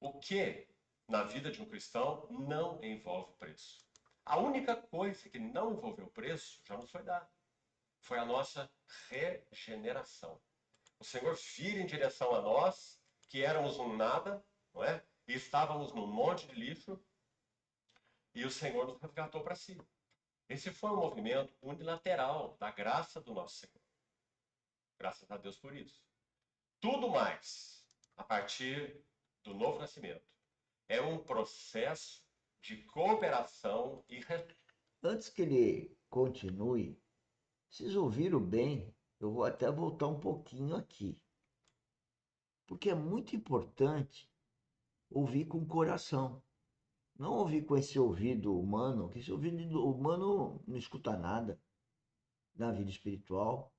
O que na vida de um cristão não envolve preço. A única coisa que não envolveu preço já nos foi dada. Foi a nossa regeneração. O Senhor vira em direção a nós, que éramos um nada, não é? E estávamos num monte de lixo, e o Senhor nos resgatou para si. Esse foi um movimento unilateral da graça do nosso Senhor. Graças a Deus por isso. Tudo mais, a partir do novo nascimento, é um processo de cooperação e Antes que ele continue, vocês ouviram bem? Eu vou até voltar um pouquinho aqui, porque é muito importante ouvir com o coração. Não ouvir com esse ouvido humano, que esse ouvido humano não escuta nada na vida espiritual.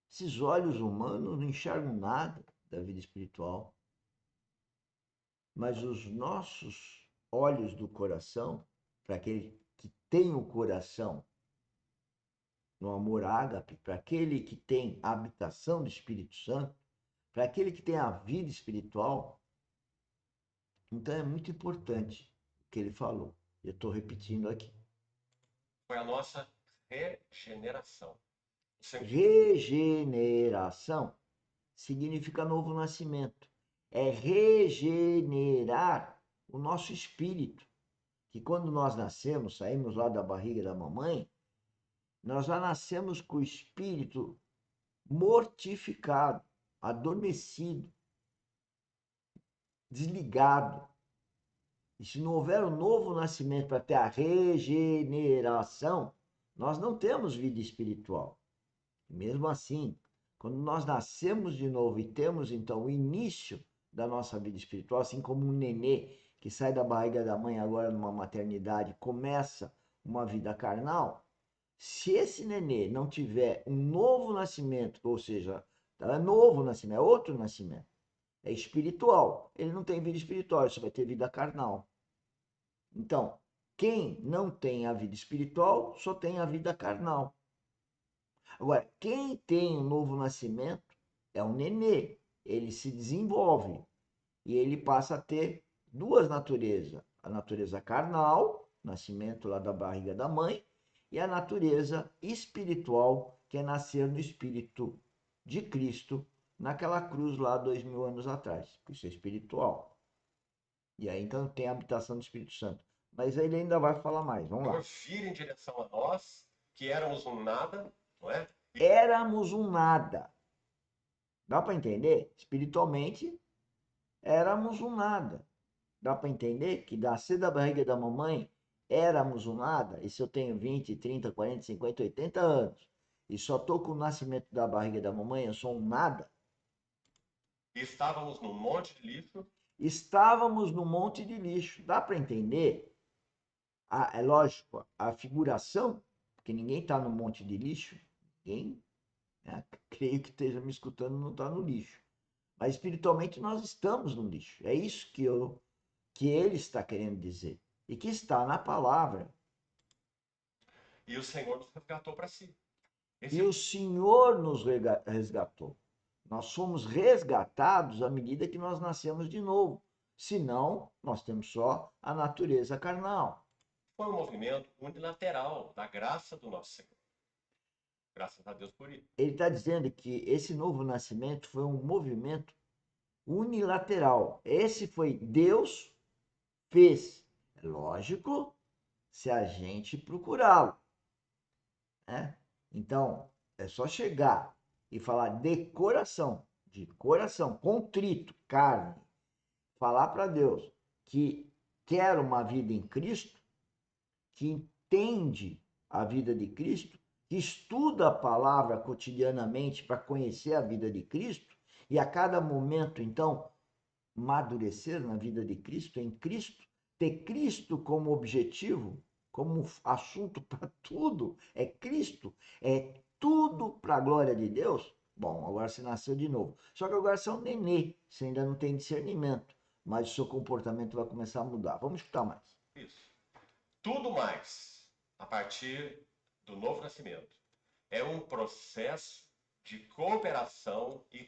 Esses olhos humanos não enxergam nada da vida espiritual. Mas os nossos olhos do coração, para aquele que tem o coração no amor ágape, para aquele que tem a habitação do Espírito Santo, para aquele que tem a vida espiritual, então é muito importante o que ele falou. Eu estou repetindo aqui. foi a nossa regeneração. O Senhor Regeneração significa novo nascimento. É regenerar o nosso espírito. Que quando nós nascemos, saímos lá da barriga da mamãe, nós já nascemos com o espírito mortificado, adormecido, desligado. E se não houver um novo nascimento para ter a regeneração, nós não temos vida espiritual. Mesmo assim, quando nós nascemos de novo e temos então o início da nossa vida espiritual, assim como um nenê que sai da barriga da mãe agora numa maternidade, começa uma vida carnal, se esse nenê não tiver um novo nascimento, ou seja, é novo nascimento, é outro nascimento, é espiritual, ele não tem vida espiritual, ele só vai ter vida carnal. Então, quem não tem a vida espiritual só tem a vida carnal. Agora, quem tem um novo nascimento é um nenê. Ele se desenvolve e ele passa a ter duas naturezas: a natureza carnal, nascimento lá da barriga da mãe, e a natureza espiritual, que é nascer no Espírito de Cristo naquela cruz lá 2000 anos atrás. Isso é espiritual. E aí então tem a habitação do Espírito Santo. Mas ele ainda vai falar mais. Vamos lá. vira em direção a nós, que éramos um nada, não é? Éramos um nada. Dá para entender? Espiritualmente, éramos um nada. Dá para entender que nascer da barriga da mamãe éramos um nada? E se eu tenho 20, 30, 40, 50, 80 anos e só estou com o nascimento da barriga da mamãe, eu sou um nada? E estávamos num monte de lixo. Estávamos no monte de lixo. Dá para entender? É lógico, a figuração, porque ninguém está no monte de lixo, ninguém, né, creio que esteja me escutando, não está no lixo. Mas espiritualmente nós estamos no lixo. É isso que ele está querendo dizer. E que está na palavra. E o Senhor nos resgatou para si. E Esse o Senhor nos resgatou. Nós somos resgatados à medida que nós nascemos de novo. Senão, nós temos só a natureza carnal. foi um movimento unilateral da graça do nosso Senhor. Graças a Deus por isso. Ele está dizendo que esse novo nascimento foi um movimento unilateral. Esse foi Deus fez. É lógico, se a gente procurá-lo, né? Então, é só chegar e falar de coração, contrito, carne, falar para Deus que quer uma vida em Cristo, que entende a vida de Cristo, que estuda a palavra cotidianamente para conhecer a vida de Cristo e a cada momento, então, amadurecer na vida de Cristo, em Cristo, ter Cristo como objetivo, como assunto para tudo, é Cristo, é tudo para a glória de Deus. Bom, agora você nasceu de novo. Só que agora você é um nenê, você ainda não tem discernimento, mas o seu comportamento vai começar a mudar. Vamos escutar mais. Isso. Tudo mais, a partir do novo nascimento, é um processo de cooperação e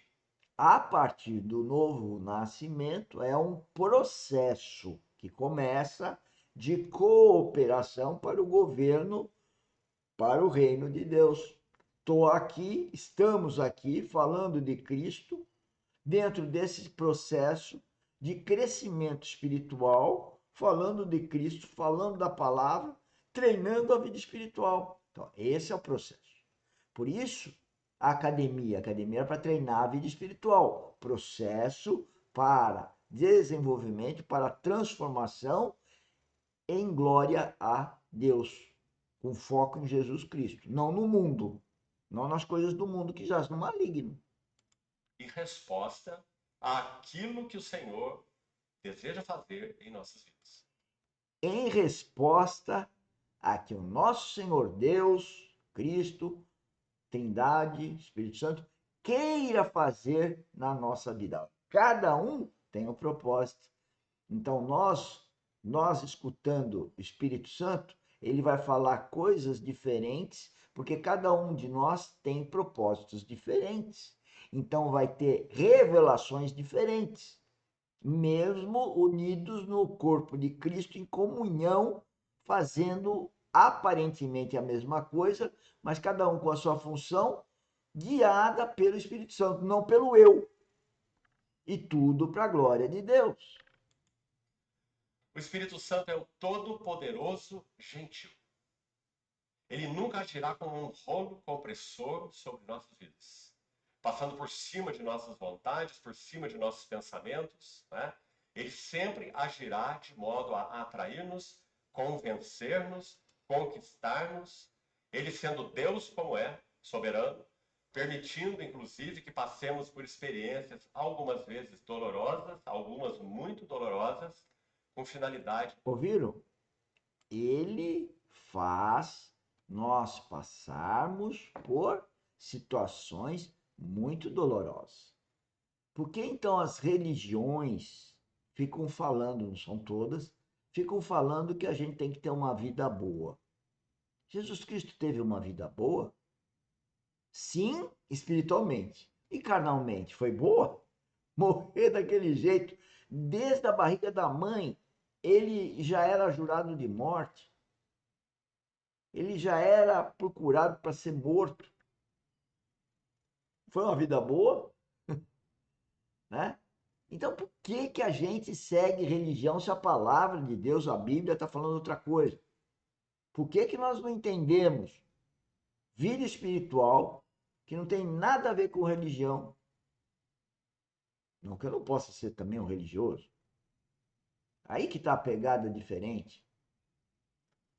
A partir do novo nascimento, é um processo que começa de cooperação para o governo, para o reino de Deus. Estou aqui, estamos aqui falando de Cristo dentro desse processo de crescimento espiritual, falando de Cristo, falando da palavra, treinando a vida espiritual. Então, esse é o processo. Por isso, a academia é para treinar a vida espiritual, processo para desenvolvimento, para transformação em glória a Deus, com foco em Jesus Cristo, não no mundo, não nas coisas do mundo que jaz no maligno. E resposta àquilo que o Senhor deseja fazer em nossas vidas. Em resposta a que o nosso Senhor Deus, Cristo, Trindade, Espírito Santo, queira fazer na nossa vida. Cada um tem um propósito. Então, nós escutando o Espírito Santo, ele vai falar coisas diferentes, porque cada um de nós tem propósitos diferentes. Então, vai ter revelações diferentes, mesmo unidos no corpo de Cristo, em comunhão, fazendo aparentemente a mesma coisa, mas cada um com a sua função, guiada pelo Espírito Santo, não pelo eu. E tudo para a glória de Deus. O Espírito Santo é o todo-poderoso gentil. Ele nunca agirá como um rolo compressor sobre nossas vidas, passando por cima de nossas vontades, por cima de nossos pensamentos, né? Ele sempre agirá de modo a atrair-nos, convencer-nos, conquistar-nos. Ele sendo Deus como é, soberano, permitindo inclusive que passemos por experiências algumas vezes dolorosas, algumas muito dolorosas, com finalidade. Ouviram? Ele faz nós passarmos por situações muito dolorosas. Por que então as religiões ficam falando, não são todas, ficam falando que a gente tem que ter uma vida boa? Jesus Cristo teve uma vida boa? Sim, espiritualmente. E carnalmente foi boa? Morrer daquele jeito, desde a barriga da mãe, ele já era jurado de morte. Ele já era procurado para ser morto. Foi uma vida boa, né? Então, por que que a gente segue religião se a palavra de Deus, a Bíblia, está falando outra coisa? Por que que nós não entendemos vida espiritual, que não tem nada a ver com religião? Não que eu não possa ser também um religioso. Aí que está a pegada diferente.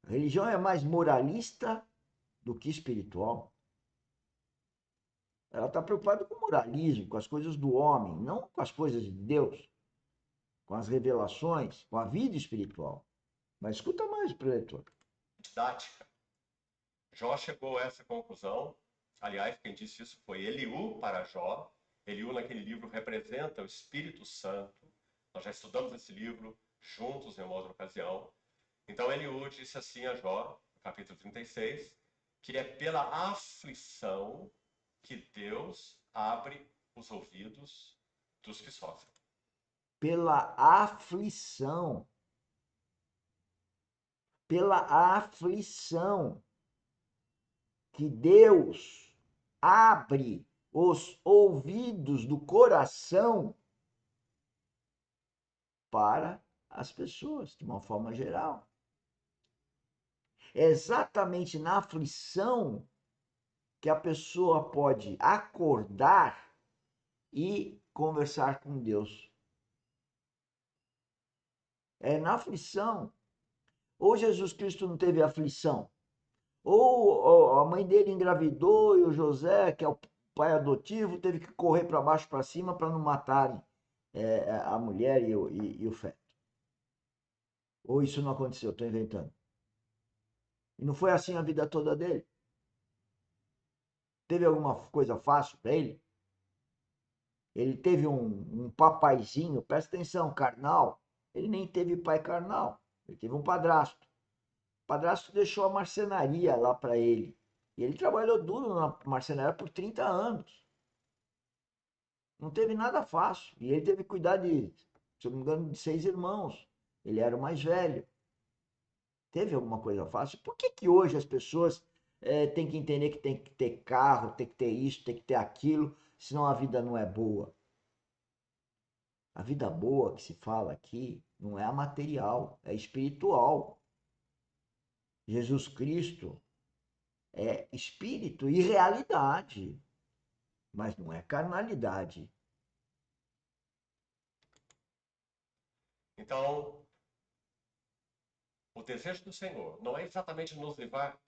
A religião é mais moralista do que espiritual. Ela está preocupada com o moralismo, com as coisas do homem, não com as coisas de Deus, com as revelações, com a vida espiritual. Mas escuta mais o preletor. Didática. Jó chegou a essa conclusão. Aliás, quem disse isso foi Eliú para Jó. Eliú, naquele livro, representa o Espírito Santo. Nós já estudamos esse livro juntos em uma outra ocasião. Então, Eliú disse assim a Jó, no capítulo 36, que é pela aflição que Deus abre os ouvidos dos que sofrem. Pela aflição. Pela aflição que Deus abre os ouvidos do coração para as pessoas, de uma forma geral. É exatamente na aflição que a pessoa pode acordar e conversar com Deus. É na aflição. Ou Jesus Cristo não teve aflição, ou a mãe dele engravidou e o José, que é o pai adotivo, teve que correr para baixo para cima para não matarem a mulher e o feto. Ou isso não aconteceu, estou inventando. E não foi assim a vida toda dele? Teve alguma coisa fácil para ele? Ele teve um papaizinho, presta atenção, carnal. Ele nem teve pai carnal, ele teve um padrasto. O padrasto deixou a marcenaria lá para ele. E ele trabalhou duro na marcenaria por 30 anos. Não teve nada fácil. E ele teve que cuidar de, se eu não me engano, de 6 irmãos. Ele era o mais velho. Teve alguma coisa fácil? Por que que hoje as pessoas têm que entender que tem que ter carro, tem que ter isso, tem que ter aquilo, senão a vida não é boa? A vida boa que se fala aqui não é a material, é espiritual. Jesus Cristo é espírito e realidade, mas não é carnalidade. Então, o desejo do Senhor não é exatamente nos levar